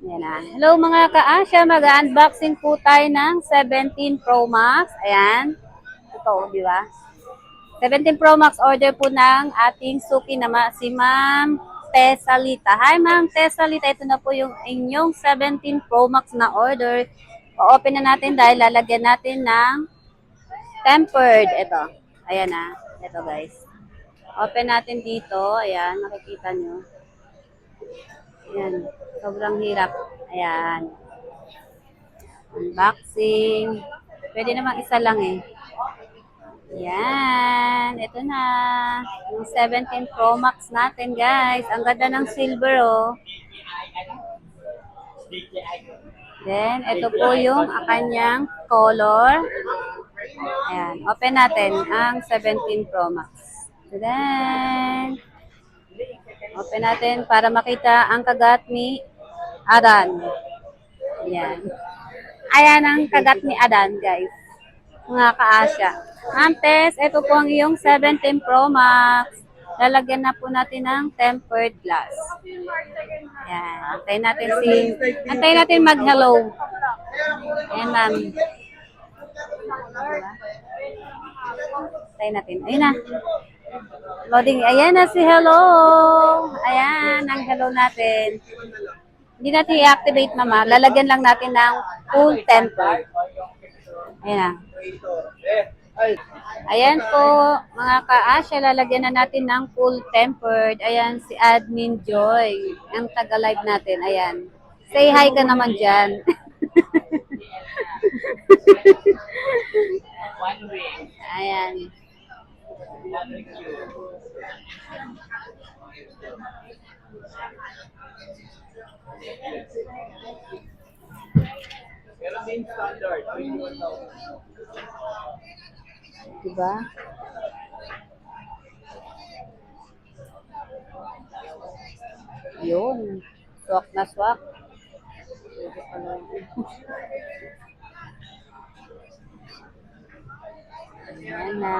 Yan na. Hello mga ka-Asya, mag-unboxing po tayo ng 17 Pro Max. Ayan. Ito, di ba? 17 Pro Max order po ng ating suki na si Ma'am Tesalita. Hi Ma'am Tesalita, ito na po yung inyong 17 Pro Max na order. O-open na natin dahil lalagyan natin ng tempered. Ito. Ayan na. Ito guys. Open natin dito. Ayan, nakikita nyo. Ayan. Sobrang hirap. Ayan. Unboxing. Pwede namang isa lang eh. Ayan. Ito na. Yung 17 Pro Max natin guys. Ang ganda ng silver oh. Then, ito po yung kanyang color. Ayan. Open natin ang 17 Pro Max. Then, open natin para makita ang kagat ni Adan. Ayan. Ayan ang kagat ni Adan, guys. Mga ka-Asya. Ma'am Tess, ito po ang iyong 17 Pro Max. Lalagyan na po natin ng tempered glass. Ayan. Antayin natin mag-hello. Ayan, ma'am. Antayin natin. Ayun na. Loading. Ayan na si hello. Ayan, ang hello natin. Hindi natin i-activate mama. Lalagyan lang natin ng full temper. Ayan na. Ayan po, mga ka-Asya, lalagyan na natin ng full tempered. Ayan, si Admin Joy. Ang taga-live natin. Ayan. Say hi ka naman dyan. Ayan. Pero main standard, 21,000. Diba? Yun. Swak na swak. Ayan na.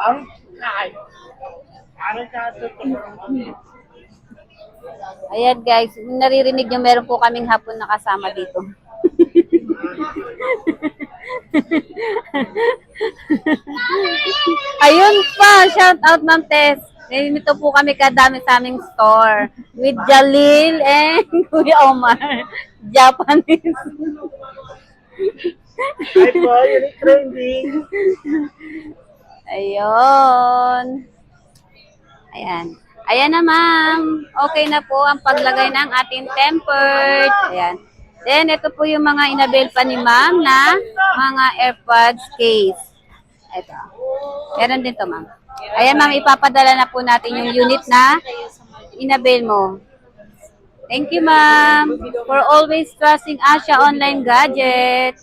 Ang kahit. Para sa Ayan guys, naririnig nyo, meron po kaming hapon na kasama dito. Ayun pa, shout out Ma'am Tess. Ito po kami kadami sa aming store. With Jalil and Kuya Omar. Japanese. Hi po, yun yung trending. Ayun. Ayan. Ayan na ma'am. Okay na po ang paglagay ng ating tempered. Ayan. Then, ito po yung mga inabil pa ni ma'am na mga AirPods case. Ito. Meron din to ma'am. Ayan ma'am, ipapadala na po natin yung unit na inabil mo. Thank you ma'am for always trusting Asya Online Gadget.